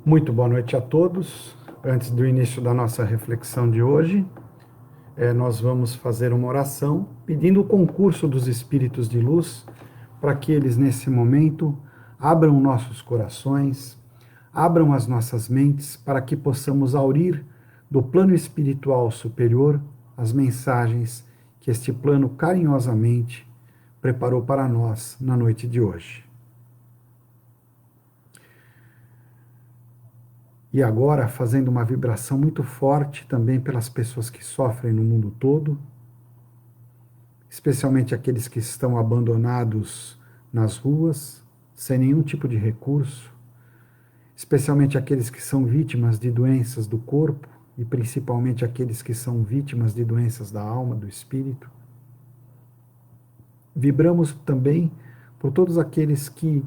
Muito boa noite a todos. Antes do início da nossa reflexão de hoje, nós vamos fazer uma oração pedindo o concurso dos Espíritos de Luz para que eles, nesse momento, abram nossos corações, abram as nossas mentes para que possamos aurir do plano espiritual superior as mensagens que este plano carinhosamente preparou para nós na noite de hoje. E agora, fazendo uma vibração muito forte também pelas pessoas que sofrem no mundo todo, especialmente aqueles que estão abandonados nas ruas, sem nenhum tipo de recurso, especialmente aqueles que são vítimas de doenças do corpo e principalmente aqueles que são vítimas de doenças da alma, do espírito. Vibramos também por todos aqueles que,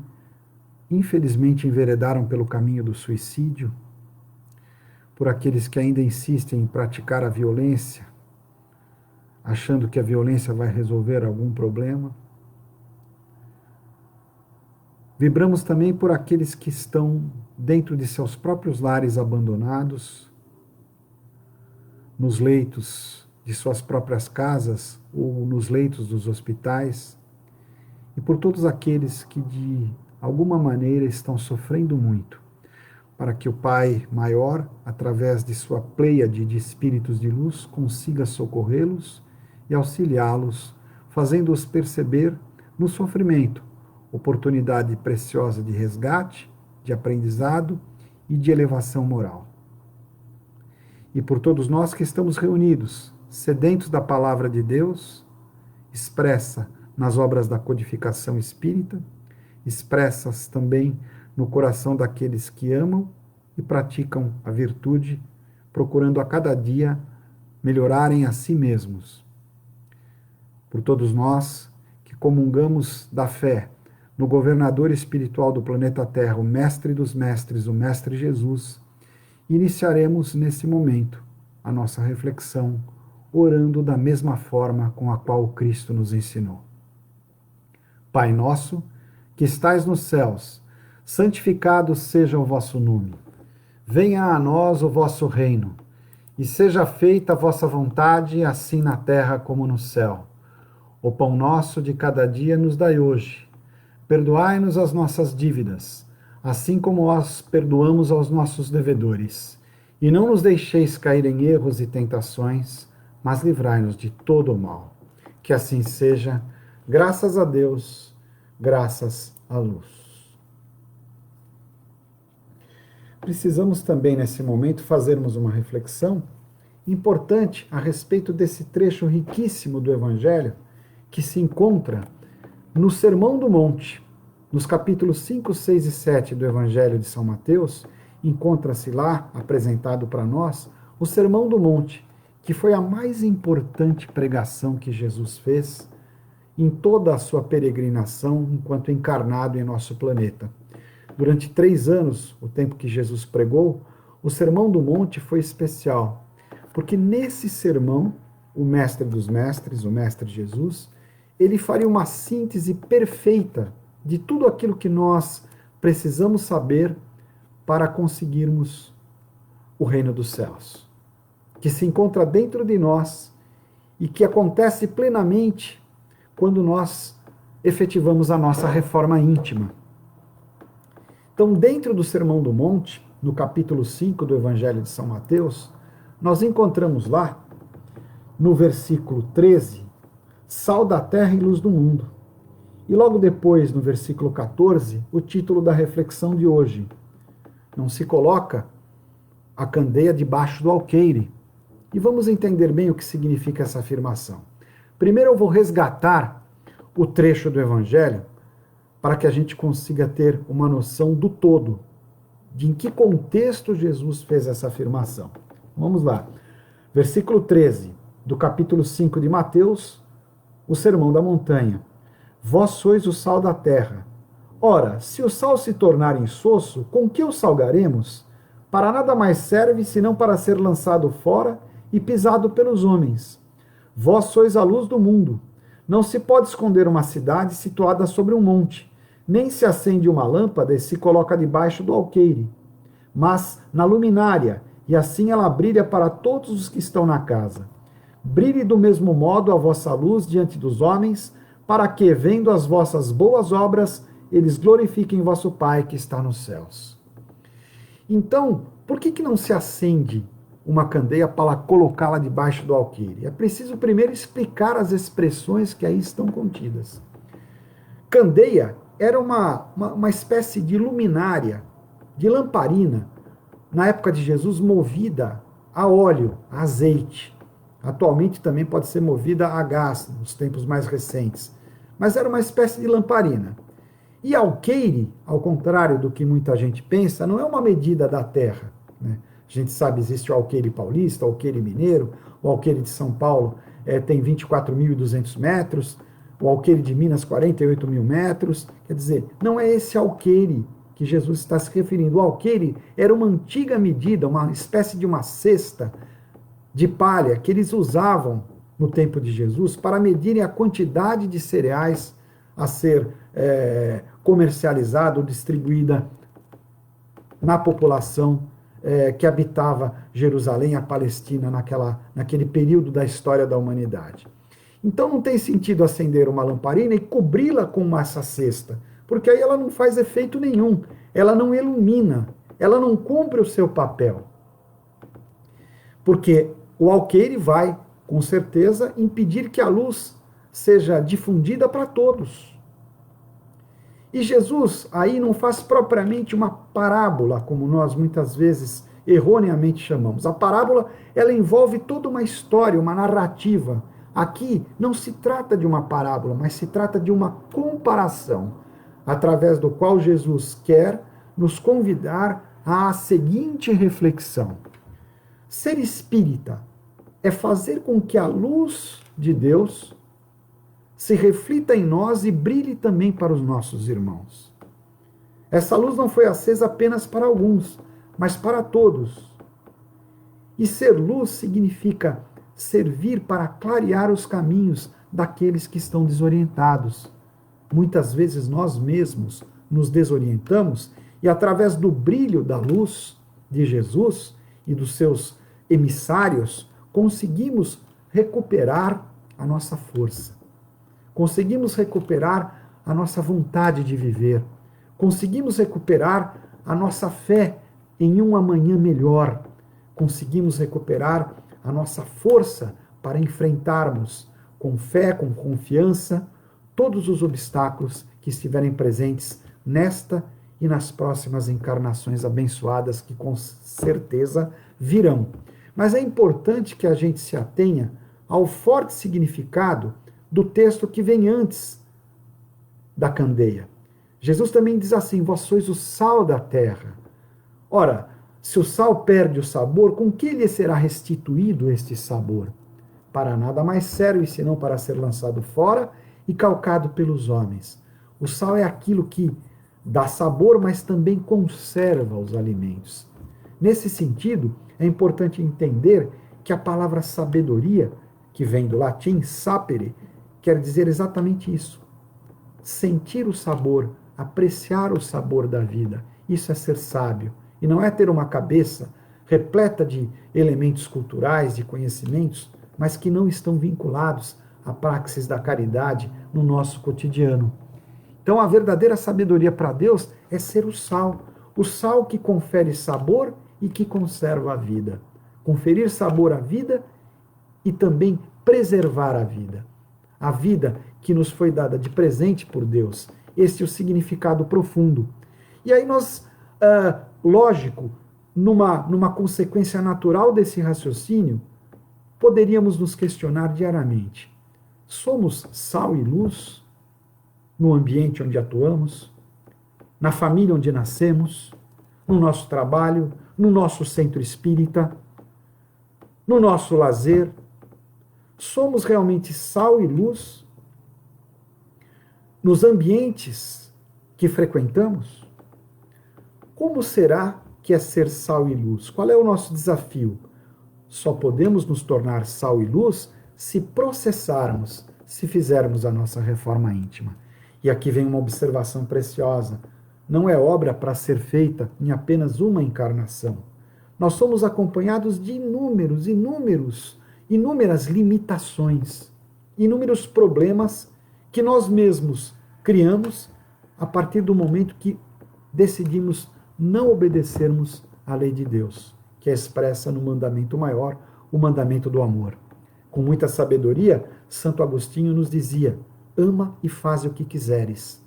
infelizmente, enveredaram pelo caminho do suicídio, por aqueles que ainda insistem em praticar a violência, achando que a violência vai resolver algum problema. Vibramos também por aqueles que estão dentro de seus próprios lares abandonados, nos leitos de suas próprias casas ou nos leitos dos hospitais, e por todos aqueles que de alguma maneira estão sofrendo muito, para que o Pai Maior, através de sua pleiade de espíritos de luz, consiga socorrê-los e auxiliá-los, fazendo-os perceber no sofrimento oportunidade preciosa de resgate, de aprendizado e de elevação moral. E por todos nós que estamos reunidos, sedentos da palavra de Deus, expressa nas obras da codificação espírita, expressas também no coração daqueles que amam e praticam a virtude, procurando a cada dia melhorarem a si mesmos. Por todos nós que comungamos da fé no governador espiritual do planeta Terra, o Mestre dos Mestres, o Mestre Jesus, iniciaremos nesse momento a nossa reflexão, orando da mesma forma com a qual Cristo nos ensinou. Pai nosso, que estais nos céus, santificado seja o vosso nome. Venha a nós o vosso reino, e seja feita a vossa vontade, assim na terra como no céu. O pão nosso de cada dia nos dai hoje. Perdoai-nos as nossas dívidas, assim como nós perdoamos aos nossos devedores. E não nos deixeis cair em erros e tentações, mas livrai-nos de todo o mal. Que assim seja, graças a Deus, graças à luz. Precisamos também, nesse momento, fazermos uma reflexão importante a respeito desse trecho riquíssimo do Evangelho que se encontra no Sermão do Monte. Nos capítulos 5, 6 e 7 do Evangelho de São Mateus, encontra-se lá, apresentado para nós, o Sermão do Monte, que foi a mais importante pregação que Jesus fez em toda a sua peregrinação enquanto encarnado em nosso planeta. Durante 3 anos, o tempo que Jesus pregou, o Sermão do Monte foi especial, porque nesse sermão, o Mestre dos Mestres, o Mestre Jesus, ele faria uma síntese perfeita de tudo aquilo que nós precisamos saber para conseguirmos o reino dos céus, que se encontra dentro de nós e que acontece plenamente quando nós efetivamos a nossa reforma íntima. Então, dentro do Sermão do Monte, no capítulo 5 do Evangelho de São Mateus, nós encontramos lá, no versículo 13, sal da terra e luz do mundo. E logo depois, no versículo 14, o título da reflexão de hoje: não se coloca a candeia debaixo do alqueire. E vamos entender bem o que significa essa afirmação. Primeiro eu vou resgatar o trecho do Evangelho para que a gente consiga ter uma noção do todo, de em que contexto Jesus fez essa afirmação. Vamos lá. Versículo 13 do capítulo 5 de Mateus, o Sermão da Montanha. Vós sois o sal da terra. Ora, se o sal se tornar insosso, com que o salgaremos? Para nada mais serve, senão para ser lançado fora e pisado pelos homens. Vós sois a luz do mundo. Não se pode esconder uma cidade situada sobre um monte, nem se acende uma lâmpada e se coloca debaixo do alqueire, mas na luminária, e assim ela brilha para todos os que estão na casa. Brilhe do mesmo modo a vossa luz diante dos homens, para que, vendo as vossas boas obras, eles glorifiquem vosso Pai que está nos céus. Então, por que não se acende uma candeia para colocá-la debaixo do alqueire? É preciso primeiro explicar as expressões que aí estão contidas. Candeia era uma espécie de luminária, de lamparina, na época de Jesus, movida a óleo, a azeite. Atualmente também pode ser movida a gás, nos tempos mais recentes. Mas era uma espécie de lamparina. E alqueire, ao contrário do que muita gente pensa, não é uma medida da terra, né? A gente sabe, existe o alqueire paulista, o alqueire mineiro, o alqueire de São Paulo tem 24.200 metros, o alqueire de Minas, 48.000 metros. Quer dizer, não é esse alqueire que Jesus está se referindo. O alqueire era uma antiga medida, uma espécie de uma cesta de palha que eles usavam no tempo de Jesus para medirem a quantidade de cereais a ser comercializada ou distribuída na população que habitava Jerusalém, a Palestina, naquele período da história da humanidade. Então não tem sentido acender uma lamparina e cobri-la com essa cesta, porque aí ela não faz efeito nenhum, ela não ilumina, ela não cumpre o seu papel. Porque o alqueire vai, com certeza, impedir que a luz seja difundida para todos. E Jesus aí não faz propriamente uma parábola, como nós muitas vezes erroneamente chamamos. A parábola, ela envolve toda uma história, uma narrativa. Aqui não se trata de uma parábola, mas se trata de uma comparação, através do qual Jesus quer nos convidar à seguinte reflexão. Ser espírita é fazer com que a luz de Deus se reflita em nós e brilhe também para os nossos irmãos. Essa luz não foi acesa apenas para alguns, mas para todos. E ser luz significa servir para clarear os caminhos daqueles que estão desorientados. Muitas vezes nós mesmos nos desorientamos e, através do brilho da luz de Jesus e dos seus emissários, conseguimos recuperar a nossa força. Conseguimos recuperar a nossa vontade de viver. Conseguimos recuperar a nossa fé em um amanhã melhor. Conseguimos recuperar a nossa força para enfrentarmos com fé, com confiança, todos os obstáculos que estiverem presentes nesta e nas próximas encarnações abençoadas que com certeza virão. Mas é importante que a gente se atenha ao forte significado do texto que vem antes da candeia. Jesus também diz assim: vós sois o sal da terra. Ora, se o sal perde o sabor, com que lhe será restituído este sabor? Para nada mais serve, senão para ser lançado fora e calcado pelos homens. O sal é aquilo que dá sabor, mas também conserva os alimentos. Nesse sentido, é importante entender que a palavra sabedoria, que vem do latim sapere, quer dizer exatamente isso. Sentir o sabor, apreciar o sabor da vida. Isso é ser sábio. E não é ter uma cabeça repleta de elementos culturais, de conhecimentos, mas que não estão vinculados à praxis da caridade no nosso cotidiano. Então, a verdadeira sabedoria para Deus é ser o sal que confere sabor e que conserva a vida. Conferir sabor à vida e também preservar a vida. A vida que nos foi dada de presente por Deus. Esse é o significado profundo. E aí nós, lógico, numa consequência natural desse raciocínio, poderíamos nos questionar diariamente. Somos sal e luz no ambiente onde atuamos, na família onde nascemos, no nosso trabalho, no nosso centro espírita, no nosso lazer? Somos realmente sal e luz nos ambientes que frequentamos? Como será que é ser sal e luz? Qual é o nosso desafio? Só podemos nos tornar sal e luz se processarmos, se fizermos a nossa reforma íntima. E aqui vem uma observação preciosa. não é obra para ser feita em apenas uma encarnação. Nós somos acompanhados de inúmeras limitações, inúmeros problemas que nós mesmos criamos a partir do momento que decidimos não obedecermos à lei de Deus, que é expressa no mandamento maior, o mandamento do amor. Com muita sabedoria, Santo Agostinho nos dizia: ama e faz o que quiseres,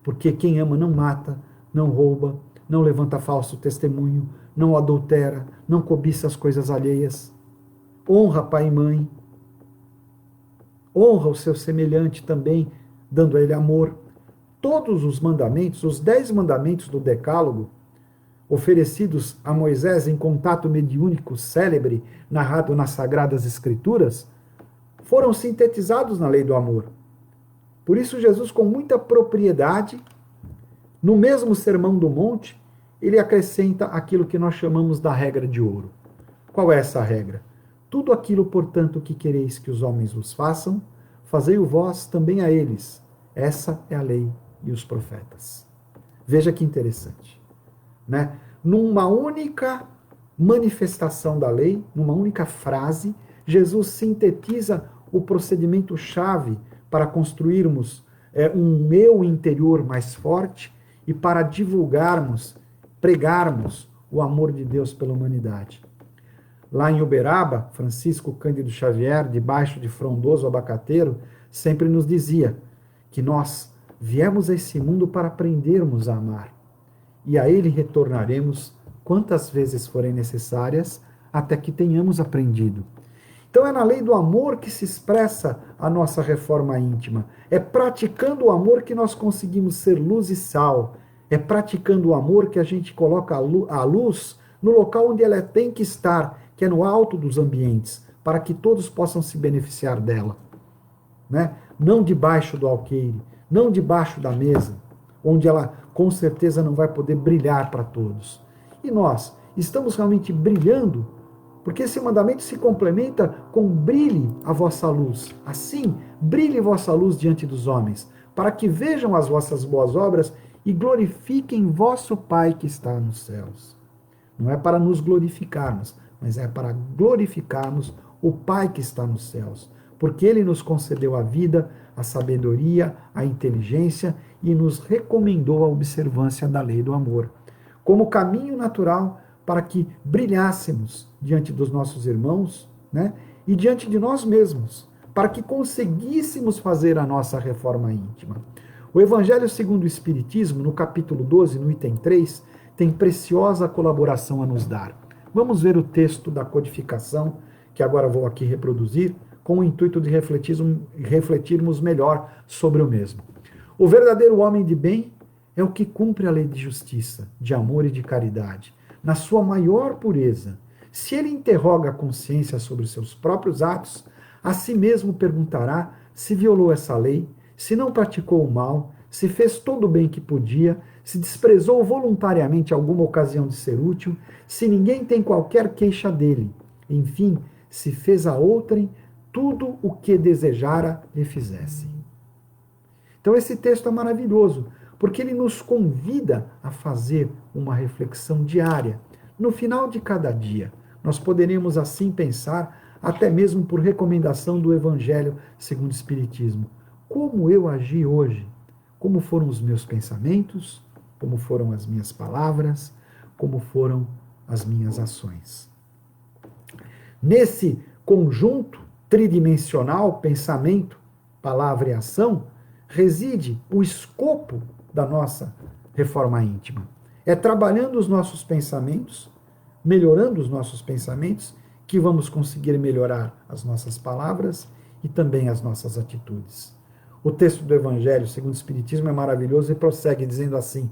porque quem ama não mata, não rouba, não levanta falso testemunho, não adultera, não cobiça as coisas alheias. Honra pai e mãe, honra o seu semelhante também, dando a ele amor. Todos os mandamentos, os 10 mandamentos do Decálogo, oferecidos a Moisés em contato mediúnico célebre, narrado nas Sagradas Escrituras, foram sintetizados na lei do amor. Por isso, Jesus, com muita propriedade, no mesmo Sermão do Monte, ele acrescenta aquilo que nós chamamos da regra de ouro. Qual é essa regra? Tudo aquilo, portanto, que quereis que os homens vos façam, fazei-o vós também a eles. Essa é a lei e os profetas. Veja que interessante, né? Numa única manifestação da lei, numa única frase, Jesus sintetiza o procedimento-chave para construirmos um eu interior mais forte e para divulgarmos, pregarmos o amor de Deus pela humanidade. Lá em Uberaba, Francisco Cândido Xavier, debaixo de frondoso abacateiro, sempre nos dizia que nós viemos a esse mundo para aprendermos a amar. E a ele retornaremos quantas vezes forem necessárias, até que tenhamos aprendido. Então é na lei do amor que se expressa a nossa reforma íntima. É praticando o amor que nós conseguimos ser luz e sal. É praticando o amor que a gente coloca a luz no local onde ela tem que estar, que é no alto dos ambientes, para que todos possam se beneficiar dela. Né? Não debaixo do alqueire, não debaixo da mesa, onde ela com certeza não vai poder brilhar para todos. E nós estamos realmente brilhando, porque esse mandamento se complementa com brilhe a vossa luz. Assim, brilhe vossa luz diante dos homens, para que vejam as vossas boas obras e glorifiquem vosso Pai que está nos céus. Não é para nos glorificarmos, mas é para glorificarmos o Pai que está nos céus, porque Ele nos concedeu a vida, a sabedoria, a inteligência e nos recomendou a observância da lei do amor, como caminho natural para que brilhássemos diante dos nossos irmãos, né, e diante de nós mesmos, para que conseguíssemos fazer a nossa reforma íntima. O Evangelho segundo o Espiritismo, no capítulo 12, no item 3, tem preciosa colaboração a nos dar. Vamos ver o texto da codificação, que agora vou aqui reproduzir, com o intuito de refletirmos melhor sobre o mesmo. O verdadeiro homem de bem é o que cumpre a lei de justiça, de amor e de caridade, na sua maior pureza. Se ele interroga a consciência sobre os seus próprios atos, a si mesmo perguntará se violou essa lei, se não praticou o mal, se fez todo o bem que podia, se desprezou voluntariamente alguma ocasião de ser útil, se ninguém tem qualquer queixa dele, enfim, se fez a outrem tudo o que desejara lhe fizesse. Então esse texto é maravilhoso, porque ele nos convida a fazer uma reflexão diária. No final de cada dia, nós poderemos assim pensar, até mesmo por recomendação do Evangelho segundo o Espiritismo. Como eu agi hoje? Como foram os meus pensamentos? Como foram as minhas palavras? Como foram as minhas ações? Nesse conjunto tridimensional, pensamento, palavra e ação, reside o escopo da nossa reforma íntima. É trabalhando os nossos pensamentos, melhorando os nossos pensamentos, que vamos conseguir melhorar as nossas palavras e também as nossas atitudes. O texto do Evangelho, segundo o Espiritismo, é maravilhoso e prossegue dizendo assim: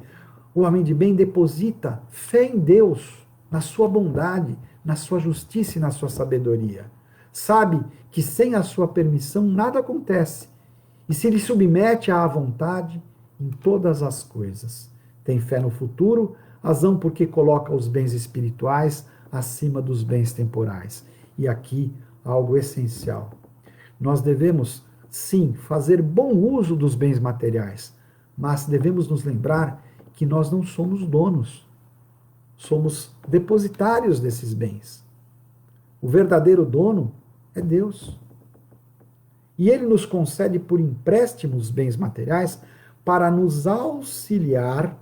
o homem de bem deposita fé em Deus, na sua bondade, na sua justiça e na sua sabedoria. Sabe que sem a sua permissão nada acontece e se lhe submete à vontade em todas as coisas. Tem fé no futuro, razão porque coloca os bens espirituais acima dos bens temporais. E aqui, algo essencial. Nós devemos, sim, fazer bom uso dos bens materiais, mas devemos nos lembrar que nós não somos donos, somos depositários desses bens. O verdadeiro dono é Deus. E Ele nos concede por empréstimos bens materiais para nos auxiliar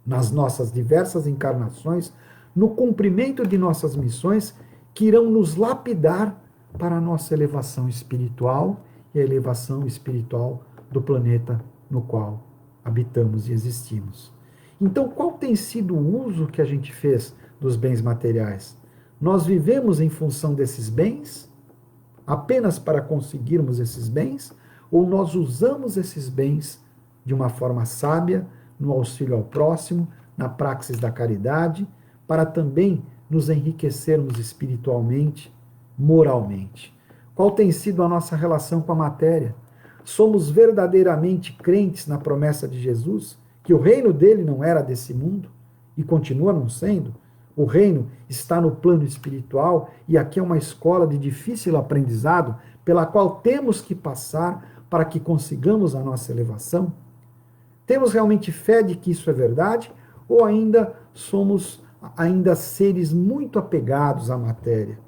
nas nossas diversas encarnações, no cumprimento de nossas missões que irão nos lapidar para a nossa elevação espiritual e a elevação espiritual do planeta no qual habitamos e existimos. Então, qual tem sido o uso que a gente fez dos bens materiais? Nós vivemos em função desses bens, apenas para conseguirmos esses bens, ou nós usamos esses bens de uma forma sábia, no auxílio ao próximo, na praxis da caridade, para também nos enriquecermos espiritualmente, moralmente? Qual tem sido a nossa relação com a matéria? Somos verdadeiramente crentes na promessa de Jesus, que o reino dele não era desse mundo e continua não sendo? O reino está no plano espiritual e aqui é uma escola de difícil aprendizado pela qual temos que passar para que consigamos a nossa elevação? Temos realmente fé de que isso é verdade ou ainda somos seres muito apegados à matéria?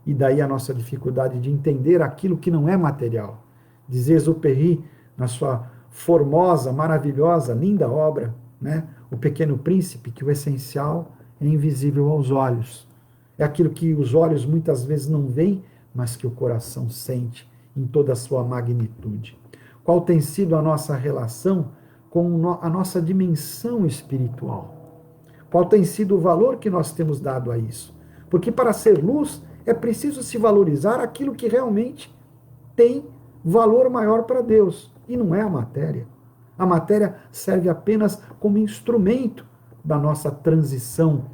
E daí a nossa dificuldade de entender aquilo que não é material. Diz Exupéry, na sua formosa, maravilhosa, linda obra, né, O Pequeno Príncipe, que o essencial é invisível aos olhos. É aquilo que os olhos muitas vezes não veem, mas que o coração sente em toda a sua magnitude. Qual tem sido a nossa relação com a nossa dimensão espiritual? Qual tem sido o valor que nós temos dado a isso? Porque para ser luz é preciso se valorizar aquilo que realmente tem valor maior para Deus, e não é a matéria. A matéria serve apenas como instrumento da nossa transição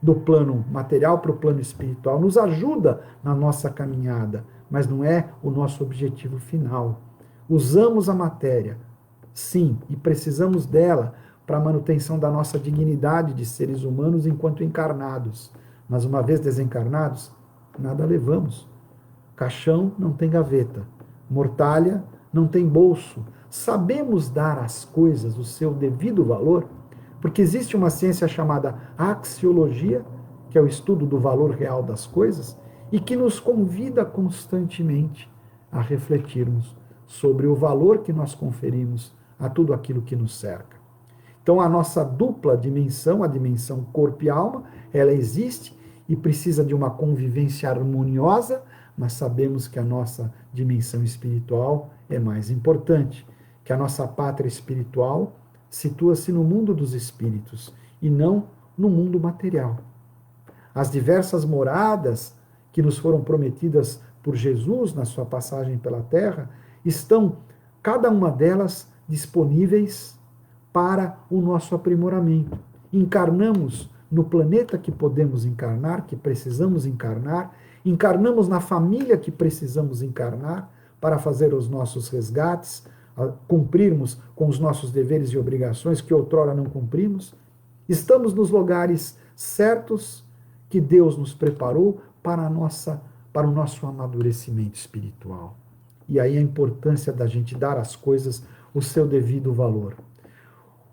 do plano material para o plano espiritual, nos ajuda na nossa caminhada, mas não é o nosso objetivo final. Usamos a matéria, sim, e precisamos dela para a manutenção da nossa dignidade de seres humanos enquanto encarnados. Mas uma vez desencarnados, nada levamos. Caixão não tem gaveta, mortalha não tem bolso. Sabemos dar às coisas o seu devido valor, porque existe uma ciência chamada axiologia, que é o estudo do valor real das coisas, e que nos convida constantemente a refletirmos sobre o valor que nós conferimos a tudo aquilo que nos cerca. Então, a nossa dupla dimensão, a dimensão corpo e alma, ela existe e precisa de uma convivência harmoniosa, mas sabemos que a nossa dimensão espiritual é mais importante, que a nossa pátria espiritual situa-se no mundo dos espíritos e não no mundo material. As diversas moradas que nos foram prometidas por Jesus na sua passagem pela terra estão, cada uma delas, disponíveis para o nosso aprimoramento. Encarnamos no planeta que podemos encarnar, que precisamos encarnar, encarnamos na família que precisamos encarnar para fazer os nossos resgates, cumprirmos com os nossos deveres e obrigações que outrora não cumprimos. Estamos nos lugares certos que Deus nos preparou para o nosso amadurecimento espiritual. E aí a importância da gente dar às coisas o seu devido valor.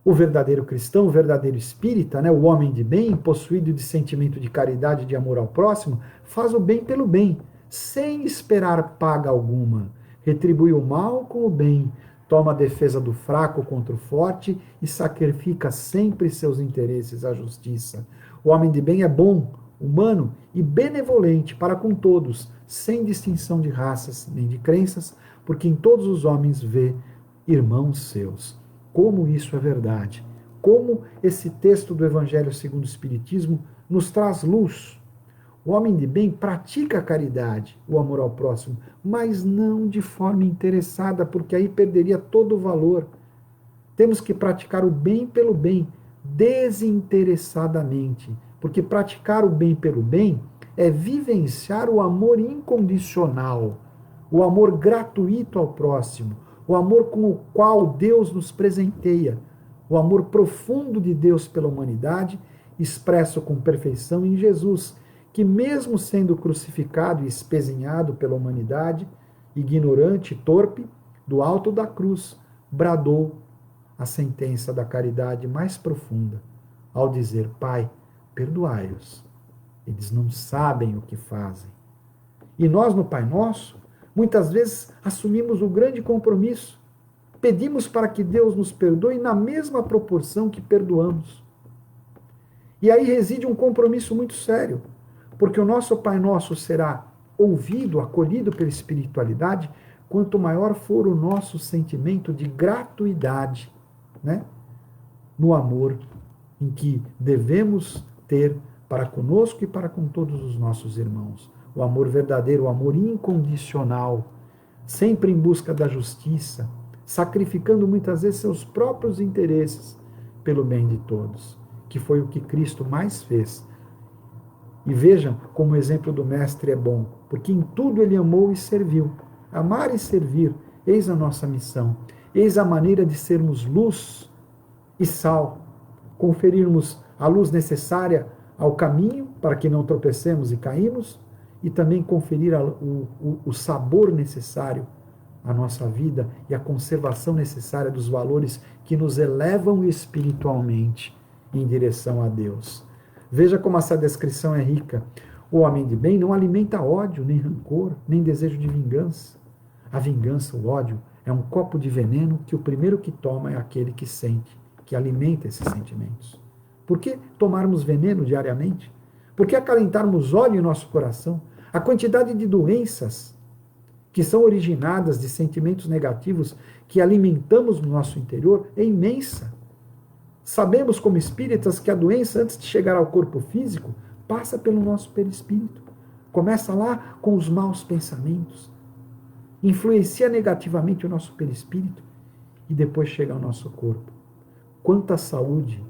O verdadeiro cristão, o verdadeiro espírita, né, o homem de bem, possuído de sentimento de caridade e de amor ao próximo, faz o bem pelo bem, sem esperar paga alguma. Retribui o mal com o bem, toma a defesa do fraco contra o forte e sacrifica sempre seus interesses à justiça. O homem de bem é bom, humano e benevolente para com todos, sem distinção de raças nem de crenças, porque em todos os homens vê irmãos seus. Como isso é verdade? Como esse texto do Evangelho segundo o Espiritismo nos traz luz? O homem de bem pratica a caridade, o amor ao próximo, mas não de forma interessada, porque aí perderia todo o valor. Temos que praticar o bem pelo bem, desinteressadamente, porque praticar o bem pelo bem é vivenciar o amor incondicional, o amor gratuito ao próximo, o amor com o qual Deus nos presenteia, o amor profundo de Deus pela humanidade, expresso com perfeição em Jesus, que mesmo sendo crucificado e espezinhado pela humanidade, ignorante e torpe, do alto da cruz, bradou a sentença da caridade mais profunda, ao dizer: Pai, perdoai-os, eles não sabem o que fazem. E nós, no Pai Nosso, muitas vezes assumimos o grande compromisso, pedimos para que Deus nos perdoe na mesma proporção que perdoamos. E aí reside um compromisso muito sério, porque o nosso Pai Nosso será ouvido, acolhido pela espiritualidade, quanto maior for o nosso sentimento de gratuidade, né? No amor em que devemos ter para conosco e para com todos os nossos irmãos. O amor verdadeiro, o amor incondicional, sempre em busca da justiça, sacrificando muitas vezes seus próprios interesses pelo bem de todos, que foi o que Cristo mais fez. E vejam como o exemplo do Mestre é bom, porque em tudo ele amou e serviu. Amar e servir, eis a nossa missão, eis a maneira de sermos luz e sal, conferirmos a luz necessária ao caminho para que não tropecemos e caímos, e também conferir o sabor necessário à nossa vida e a conservação necessária dos valores que nos elevam espiritualmente em direção a Deus. Veja como essa descrição é rica. O homem de bem não alimenta ódio, nem rancor, nem desejo de vingança. A vingança, o ódio, é um copo de veneno que o primeiro que toma é aquele que sente, que alimenta esses sentimentos. Por que tomarmos veneno diariamente? Por que acalentarmos ódio em nosso coração? A quantidade de doenças que são originadas de sentimentos negativos que alimentamos no nosso interior é imensa. Sabemos como espíritas que a doença, antes de chegar ao corpo físico, passa pelo nosso perispírito. Começa lá com os maus pensamentos, influencia negativamente o nosso perispírito e depois chega ao nosso corpo. Quanta saúde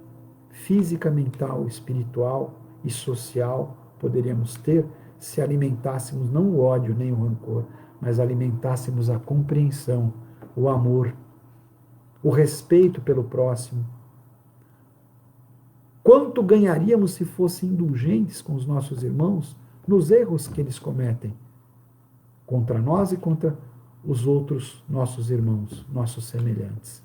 física, mental, espiritual e social poderíamos ter se alimentássemos não o ódio nem o rancor, mas alimentássemos a compreensão, o amor, o respeito pelo próximo. Quanto ganharíamos se fossem indulgentes com os nossos irmãos nos erros que eles cometem contra nós e contra os outros nossos irmãos, nossos semelhantes.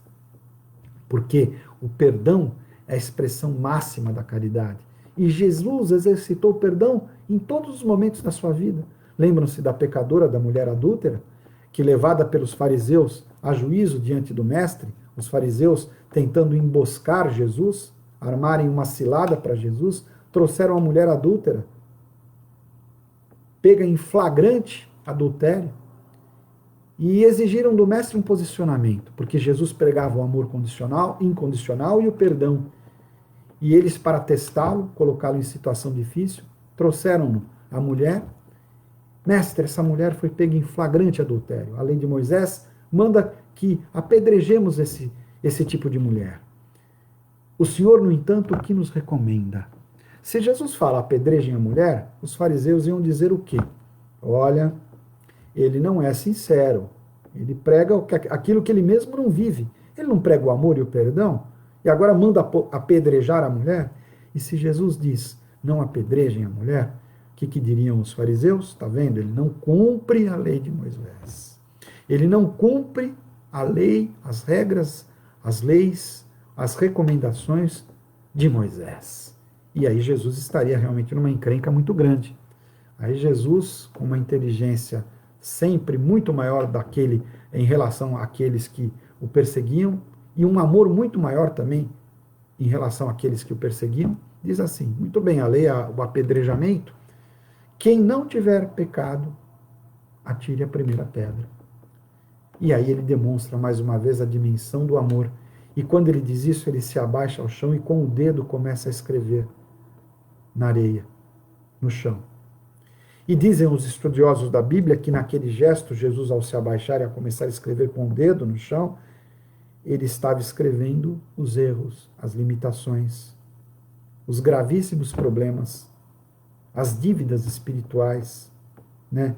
Porque o perdão é a expressão máxima da caridade. E Jesus exercitou o perdão em todos os momentos da sua vida. Lembram-se da pecadora, da mulher adúltera, que levada pelos fariseus a juízo diante do mestre, os fariseus tentando emboscar Jesus, armarem uma cilada para Jesus, trouxeram a mulher adúltera, pega em flagrante adultério, e exigiram do mestre um posicionamento, porque Jesus pregava o amor condicional, incondicional e o perdão. E eles, para testá-lo, colocá-lo em situação difícil, trouxeram-no a mulher. Mestre, essa mulher foi pega em flagrante adultério. A lei de Moisés manda que apedrejemos esse tipo de mulher. O Senhor, no entanto, o que nos recomenda? Se Jesus fala apedrejem a mulher, os fariseus iam dizer o quê? Olha, ele não é sincero. Ele prega aquilo que ele mesmo não vive. Ele não prega o amor e o perdão? E agora manda apedrejar a mulher? E se Jesus diz, não apedrejem a mulher, o que diriam os fariseus? Está vendo? Ele não cumpre a lei de Moisés. Ele não cumpre a lei, as regras, as leis, as recomendações de Moisés. E aí Jesus estaria realmente numa encrenca muito grande. Aí Jesus, com uma inteligência sempre muito maior daquele em relação àqueles que o perseguiam, e um amor muito maior também em relação àqueles que o perseguiam, diz assim, muito bem, a lei, o apedrejamento, quem não tiver pecado, atire a primeira pedra. E aí ele demonstra mais uma vez a dimensão do amor, e quando ele diz isso, ele se abaixa ao chão e com o dedo começa a escrever na areia, no chão. E dizem os estudiosos da Bíblia que naquele gesto, Jesus ao se abaixar e a começar a escrever com o dedo no chão, ele estava escrevendo os erros, as limitações, os gravíssimos problemas, as dívidas espirituais, né,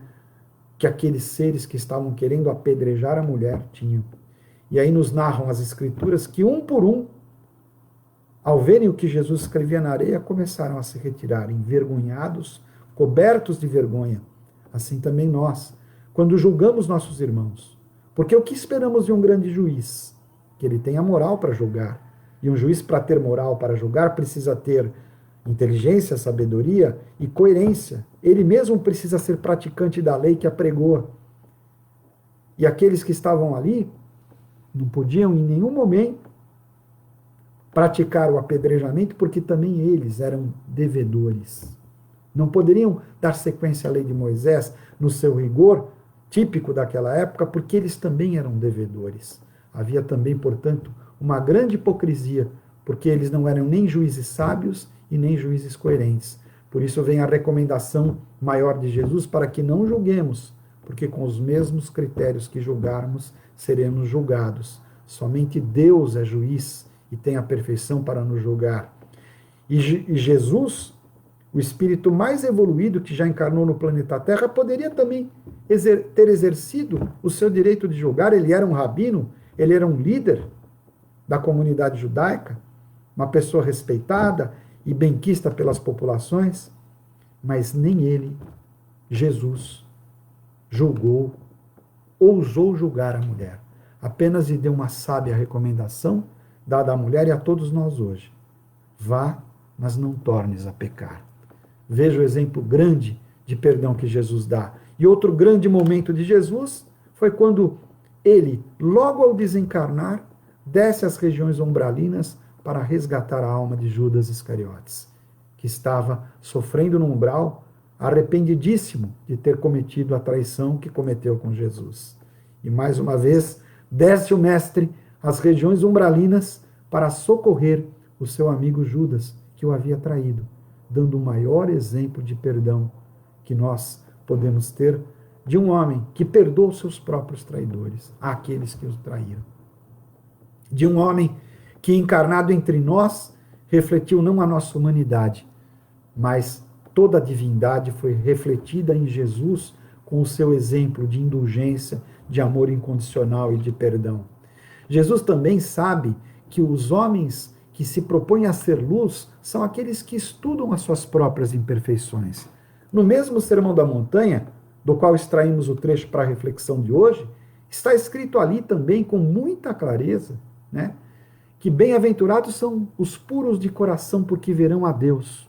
que aqueles seres que estavam querendo apedrejar a mulher tinham. E aí nos narram as escrituras que um por um, ao verem o que Jesus escrevia na areia, começaram a se retirar, envergonhados, cobertos de vergonha. Assim também nós, quando julgamos nossos irmãos. Porque o que esperamos de um grande juiz? que ele tenha moral para julgar. E um juiz, para ter moral para julgar, precisa ter inteligência, sabedoria e coerência. Ele mesmo precisa ser praticante da lei que apregou. E aqueles que estavam ali não podiam em nenhum momento praticar o apedrejamento, porque também eles eram devedores. Não poderiam dar sequência à lei de Moisés no seu rigor, típico daquela época, porque eles também eram devedores. Havia também, portanto, uma grande hipocrisia, porque eles não eram nem juízes sábios e nem juízes coerentes. Por isso vem a recomendação maior de Jesus para que não julguemos, porque com os mesmos critérios que julgarmos, seremos julgados. Somente Deus é juiz e tem a perfeição para nos julgar. E Jesus, o espírito mais evoluído que já encarnou no planeta Terra, poderia também ter exercido o seu direito de julgar. Ele era um rabino, ele era um líder da comunidade judaica, uma pessoa respeitada e benquista pelas populações, mas nem ele, Jesus, julgou, ousou julgar a mulher. Apenas lhe deu uma sábia recomendação, dada à mulher e a todos nós hoje. Vá, mas não tornes a pecar. Veja o exemplo grande de perdão que Jesus dá. E outro grande momento de Jesus foi quando ele, logo ao desencarnar, desce às regiões umbralinas para resgatar a alma de Judas Iscariotes, que estava sofrendo no umbral, arrependidíssimo de ter cometido a traição que cometeu com Jesus. E mais uma vez, desce o mestre às regiões umbralinas para socorrer o seu amigo Judas, que o havia traído, dando o maior exemplo de perdão que nós podemos ter de um homem que perdoa os seus próprios traidores, aqueles que os traíram. De um homem que, encarnado entre nós, refletiu não a nossa humanidade, mas toda a divindade foi refletida em Jesus com o seu exemplo de indulgência, de amor incondicional e de perdão. Jesus também sabe que os homens que se propõem a ser luz são aqueles que estudam as suas próprias imperfeições. No mesmo Sermão da Montanha, do qual extraímos o trecho para a reflexão de hoje, está escrito ali também com muita clareza, né, que bem-aventurados são os puros de coração, porque verão a Deus.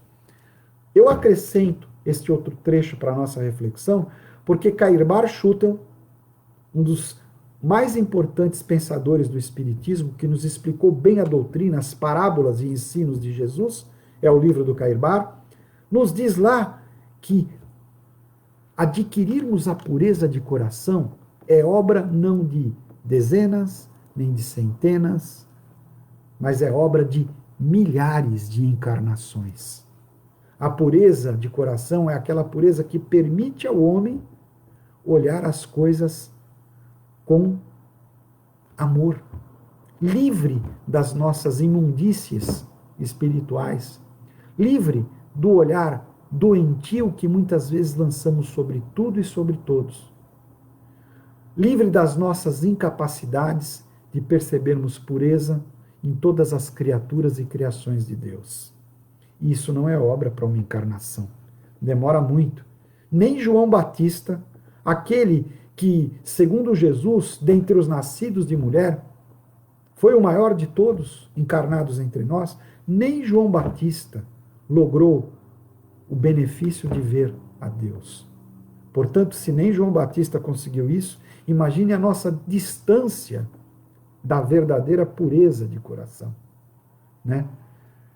Eu acrescento este outro trecho para a nossa reflexão, porque Cair Bar Schutel, um dos mais importantes pensadores do Espiritismo, que nos explicou bem a doutrina, as parábolas e ensinos de Jesus, é o livro do Cair Bar, nos diz lá que adquirirmos a pureza de coração é obra não de dezenas, nem de centenas, mas é obra de milhares de encarnações. A pureza de coração é aquela pureza que permite ao homem olhar as coisas com amor, livre das nossas imundícies espirituais, livre do olhar doentio que muitas vezes lançamos sobre tudo e sobre todos, livre das nossas incapacidades de percebermos pureza em todas as criaturas e criações de Deus. E isso não é obra para uma encarnação. Demora muito. Nem João Batista, aquele que, segundo Jesus, dentre os nascidos de mulher, foi o maior de todos encarnados entre nós, nem João Batista logrou o benefício de ver a Deus. Portanto, se nem João Batista conseguiu isso, imagine a nossa distância da verdadeira pureza de coração, né?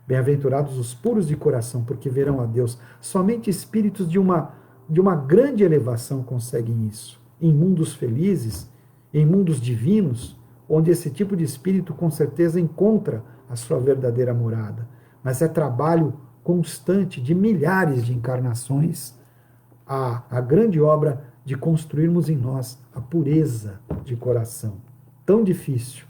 Bem-aventurados os puros de coração, porque verão a Deus. Somente espíritos de uma grande elevação conseguem isso. Em mundos felizes, em mundos divinos, onde esse tipo de espírito com certeza encontra a sua verdadeira morada. Mas é trabalho constante de milhares de encarnações a grande obra de construirmos em nós a pureza de coração. Tão difícil.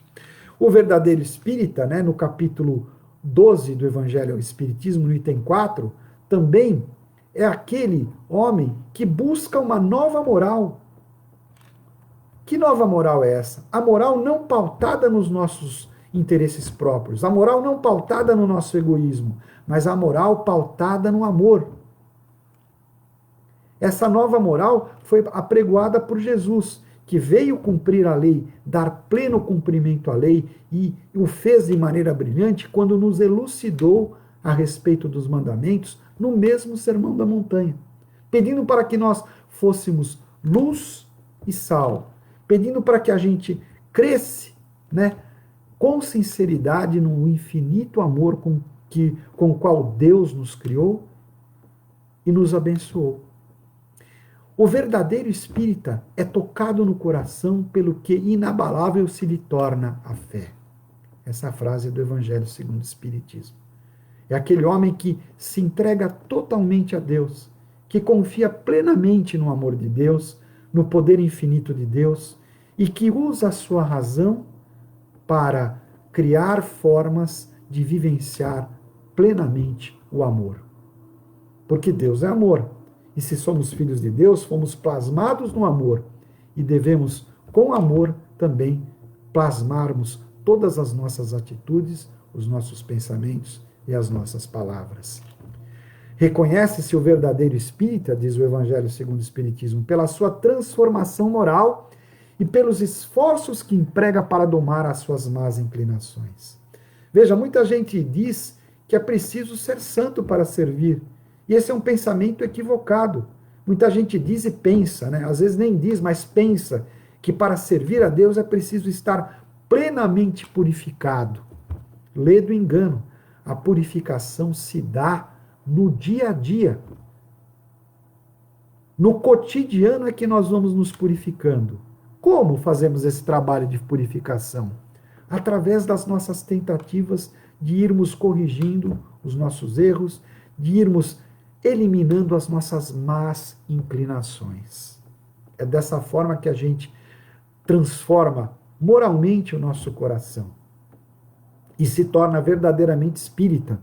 O verdadeiro espírita, né, no capítulo 12 do Evangelho ao Espiritismo, no item 4, também é aquele homem que busca uma nova moral. Que nova moral é essa? A moral não pautada nos nossos interesses próprios, a moral não pautada no nosso egoísmo, mas a moral pautada no amor. Essa nova moral foi apregoada por Jesus, que veio cumprir a lei, dar pleno cumprimento à lei e o fez de maneira brilhante quando nos elucidou a respeito dos mandamentos no mesmo Sermão da Montanha, pedindo para que nós fôssemos luz e sal, pedindo para que a gente cresce, né, com sinceridade no infinito amor com o qual Deus nos criou e nos abençoou. O verdadeiro espírita é tocado no coração pelo que inabalável se lhe torna a fé. Essa frase é do Evangelho segundo o Espiritismo. É aquele homem que se entrega totalmente a Deus, que confia plenamente no amor de Deus, no poder infinito de Deus e que usa a sua razão para criar formas de vivenciar plenamente o amor. Porque Deus é amor. E se somos filhos de Deus, fomos plasmados no amor. E devemos, com amor, também plasmarmos todas as nossas atitudes, os nossos pensamentos e as nossas palavras. Reconhece-se o verdadeiro espírita, diz o Evangelho segundo o Espiritismo, pela sua transformação moral e pelos esforços que emprega para domar as suas más inclinações. Veja, muita gente diz que é preciso ser santo para servir. E esse é um pensamento equivocado. Muita gente diz e pensa, né? Às vezes nem diz, mas pensa que para servir a Deus é preciso estar plenamente purificado. Lê do engano. A purificação se dá no dia a dia. No cotidiano é que nós vamos nos purificando. Como fazemos esse trabalho de purificação? Através das nossas tentativas de irmos corrigindo os nossos erros, de irmos eliminando as nossas más inclinações. É dessa forma que a gente transforma moralmente o nosso coração e se torna verdadeiramente espírita.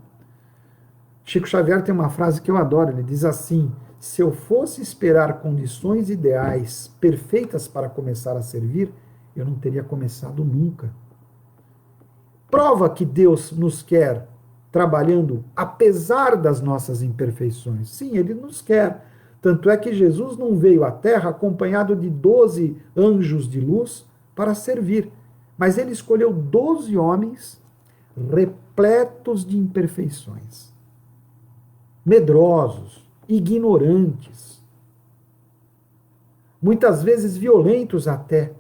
Chico Xavier tem uma frase que eu adoro, ele diz assim: se eu fosse esperar condições ideais perfeitas para começar a servir, eu não teria começado nunca. Prova que Deus nos quer trabalhando apesar das nossas imperfeições. Sim, Ele nos quer. Tanto é que Jesus não veio à Terra acompanhado de 12 anjos de luz para servir, mas Ele escolheu 12 homens repletos de imperfeições, medrosos, ignorantes, muitas vezes violentos até,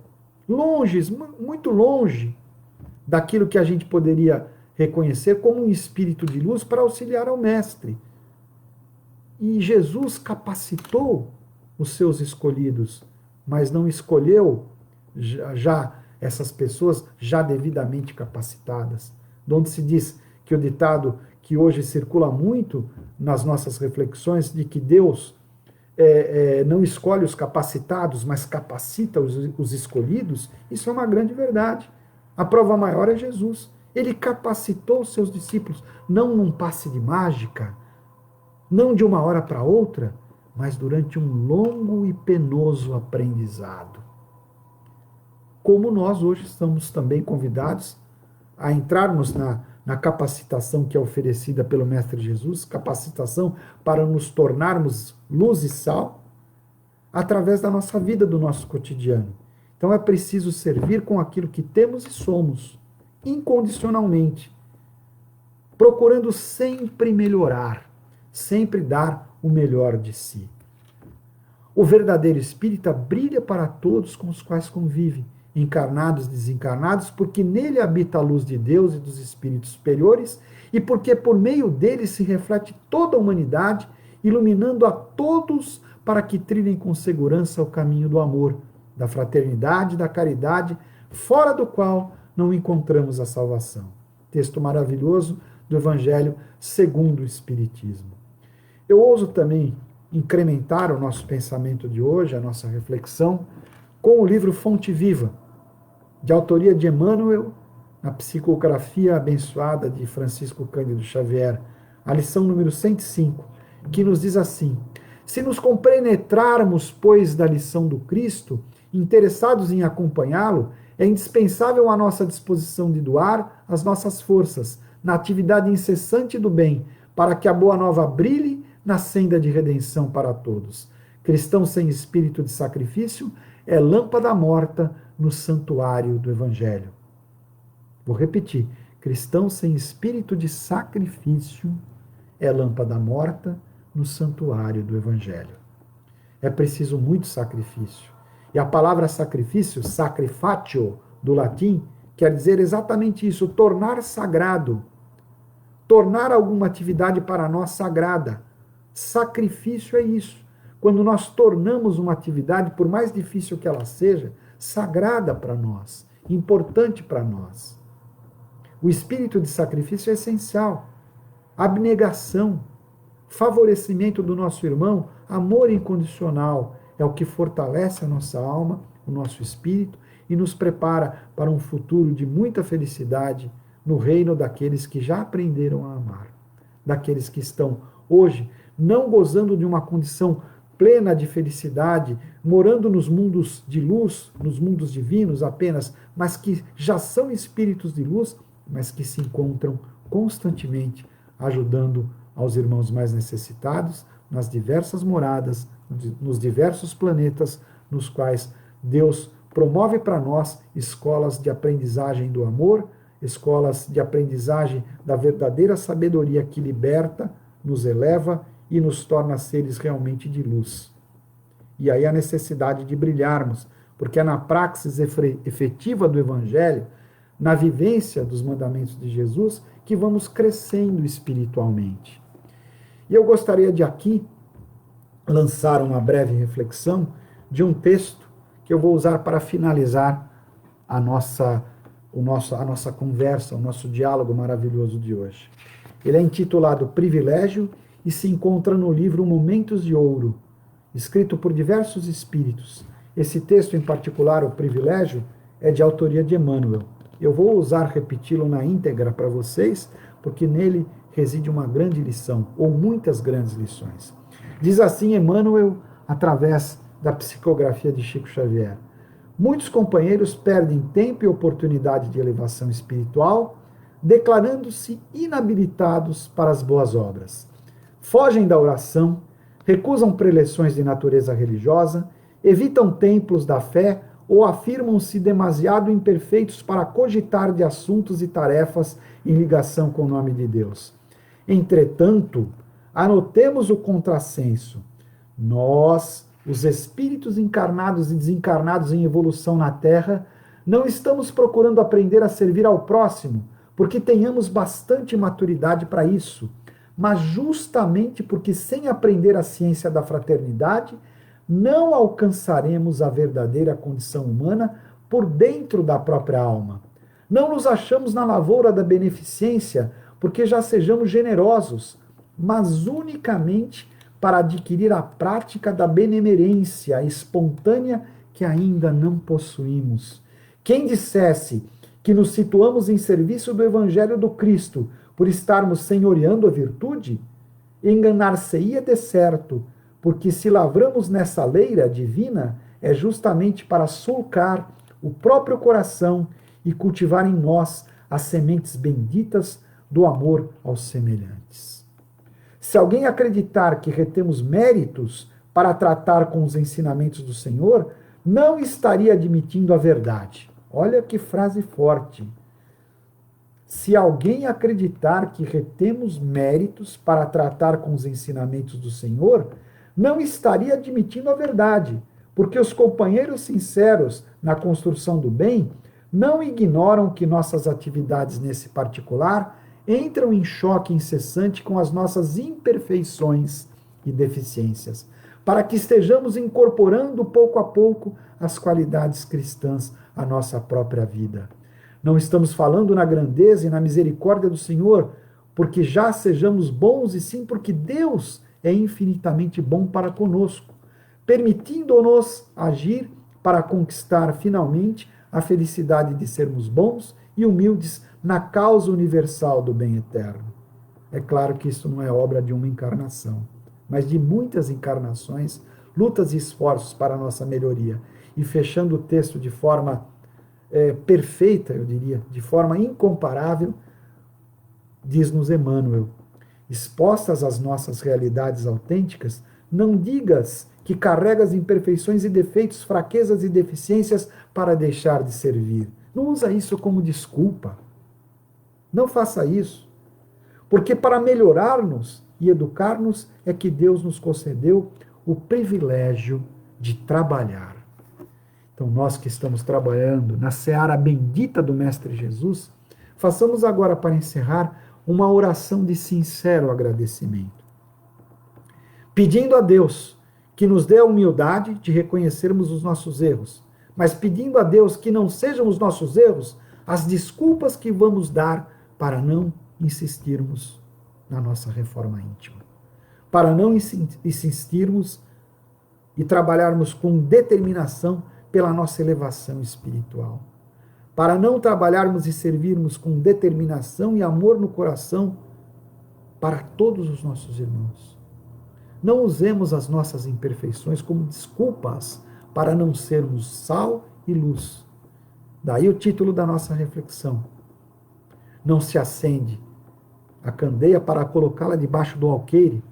muito longe daquilo que a gente poderia reconhecer como um espírito de luz para auxiliar ao mestre. E Jesus capacitou os seus escolhidos, mas não escolheu já essas pessoas já devidamente capacitadas. De onde se diz que o ditado que hoje circula muito nas nossas reflexões de que Deus não escolhe os capacitados, mas capacita os escolhidos, isso é uma grande verdade. A prova maior é Jesus. Ele capacitou os seus discípulos, não num passe de mágica, não de uma hora para outra, mas durante um longo e penoso aprendizado. Como nós hoje estamos também convidados a entrarmos na capacitação que é oferecida pelo Mestre Jesus, capacitação para nos tornarmos luz e sal, através da nossa vida, do nosso cotidiano. Então é preciso servir com aquilo que temos e somos, incondicionalmente, procurando sempre melhorar, sempre dar o melhor de si. O verdadeiro espírita brilha para todos com os quais convive, encarnados e desencarnados, porque nele habita a luz de Deus e dos espíritos superiores, e porque por meio dele se reflete toda a humanidade, iluminando a todos para que trilhem com segurança o caminho do amor, da fraternidade, da caridade, fora do qual não encontramos a salvação. Texto maravilhoso do Evangelho segundo o Espiritismo. Eu ouso também incrementar o nosso pensamento de hoje, a nossa reflexão, com o livro Fonte Viva, de autoria de Emmanuel, na psicografia abençoada de Francisco Cândido Xavier, a lição número 105, que nos diz assim: se nos compenetrarmos, pois, da lição do Cristo, interessados em acompanhá-lo, é indispensável a nossa disposição de doar as nossas forças na atividade incessante do bem, para que a boa nova brilhe na senda de redenção para todos. Cristão sem espírito de sacrifício é lâmpada morta no santuário do Evangelho. Vou repetir: cristão sem espírito de sacrifício é lâmpada morta no santuário do Evangelho. É preciso muito sacrifício. E a palavra sacrifício, sacrifatio, do latim, quer dizer exatamente isso: tornar sagrado, tornar alguma atividade para nós sagrada. Sacrifício é isso. Quando nós tornamos uma atividade, por mais difícil que ela seja, sagrada para nós, importante para nós. O espírito de sacrifício é essencial. Abnegação, favorecimento do nosso irmão, amor incondicional é o que fortalece a nossa alma, o nosso espírito e nos prepara para um futuro de muita felicidade no reino daqueles que já aprenderam a amar, daqueles que estão hoje não gozando de uma condição plena de felicidade, morando nos mundos de luz, nos mundos divinos apenas, mas que já são espíritos de luz, mas que se encontram constantemente ajudando aos irmãos mais necessitados nas diversas moradas, nos diversos planetas nos quais Deus promove para nós escolas de aprendizagem do amor, escolas de aprendizagem da verdadeira sabedoria que liberta, nos eleva e nos torna seres realmente de luz. E aí a necessidade de brilharmos, porque é na praxis efetiva do Evangelho, na vivência dos mandamentos de Jesus, que vamos crescendo espiritualmente. E eu gostaria de aqui lançar uma breve reflexão de um texto que eu vou usar para finalizar a nossa conversa, o nosso diálogo maravilhoso de hoje. Ele é intitulado Privilégio e se encontra no livro Momentos de Ouro, escrito por diversos espíritos. Esse texto em particular, o Privilégio, é de autoria de Emmanuel. Eu vou ousar repeti-lo na íntegra para vocês, porque nele reside uma grande lição, ou muitas grandes lições. Diz assim Emmanuel, através da psicografia de Chico Xavier: muitos companheiros perdem tempo e oportunidade de elevação espiritual, declarando-se inabilitados para as boas obras. Fogem da oração, recusam preleções de natureza religiosa, evitam templos da fé ou afirmam-se demasiado imperfeitos para cogitar de assuntos e tarefas em ligação com o nome de Deus. Entretanto, anotemos o contrassenso. Nós, os espíritos encarnados e desencarnados em evolução na Terra, não estamos procurando aprender a servir ao próximo, porque tenhamos bastante maturidade para isso, mas justamente porque sem aprender a ciência da fraternidade, não alcançaremos a verdadeira condição humana por dentro da própria alma. Não nos achamos na lavoura da beneficência, porque já sejamos generosos, mas unicamente para adquirir a prática da benemerência espontânea que ainda não possuímos. Quem dissesse que nos situamos em serviço do Evangelho do Cristo por estarmos senhoreando a virtude, enganar-se-ia de certo, porque se lavramos nessa leira divina, é justamente para sulcar o próprio coração e cultivar em nós as sementes benditas do amor aos semelhantes. Se alguém acreditar que retemos méritos para tratar com os ensinamentos do Senhor, não estaria admitindo a verdade. Olha que frase forte. Se alguém acreditar que retemos méritos para tratar com os ensinamentos do Senhor, não estaria admitindo a verdade, porque os companheiros sinceros na construção do bem não ignoram que nossas atividades nesse particular entram em choque incessante com as nossas imperfeições e deficiências, para que estejamos incorporando pouco a pouco as qualidades cristãs à nossa própria vida. Não estamos falando na grandeza e na misericórdia do Senhor, porque já sejamos bons, e sim porque Deus é infinitamente bom para conosco, permitindo-nos agir para conquistar finalmente a felicidade de sermos bons e humildes na causa universal do bem eterno. É claro que isso não é obra de uma encarnação, mas de muitas encarnações, lutas e esforços para a nossa melhoria. E fechando o texto de forma perfeita, eu diria, de forma incomparável, diz-nos Emmanuel: expostas às nossas realidades autênticas, não digas que carrega as imperfeições e defeitos, fraquezas e deficiências para deixar de servir. Não usa isso como desculpa. Não faça isso. Porque para melhorar-nos e educar-nos é que Deus nos concedeu o privilégio de trabalhar. Então, nós que estamos trabalhando na seara bendita do Mestre Jesus, façamos agora, para encerrar, uma oração de sincero agradecimento. Pedindo a Deus que nos dê a humildade de reconhecermos os nossos erros, mas pedindo a Deus que não sejam os nossos erros as desculpas que vamos dar para não insistirmos na nossa reforma íntima, para não insistirmos e trabalharmos com determinação pela nossa elevação espiritual, para não trabalharmos e servirmos com determinação e amor no coração para todos os nossos irmãos. Não usemos as nossas imperfeições como desculpas para não sermos sal e luz. Daí o título da nossa reflexão. Não se acende a candeia para colocá-la debaixo do alqueire,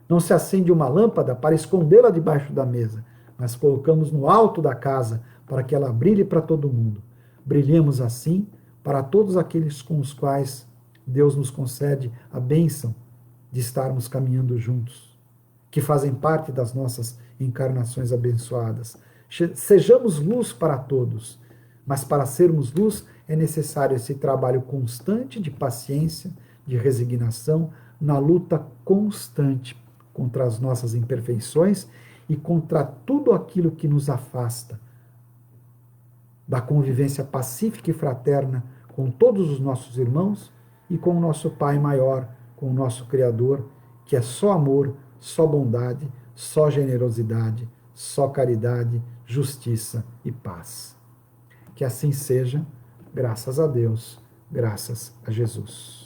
não se acende uma lâmpada para escondê-la debaixo da mesa, mas colocamos no alto da casa para que ela brilhe para todo mundo. Brilhemos assim para todos aqueles com os quais Deus nos concede a bênção de estarmos caminhando juntos, que fazem parte das nossas encarnações abençoadas. Sejamos luz para todos, mas para sermos luz é necessário esse trabalho constante de paciência, de resignação, na luta constante contra as nossas imperfeições e contra tudo aquilo que nos afasta da convivência pacífica e fraterna com todos os nossos irmãos e com o nosso Pai maior, com o nosso Criador, que é só amor, só bondade, só generosidade, só caridade, justiça e paz. Que assim seja, graças a Deus, graças a Jesus.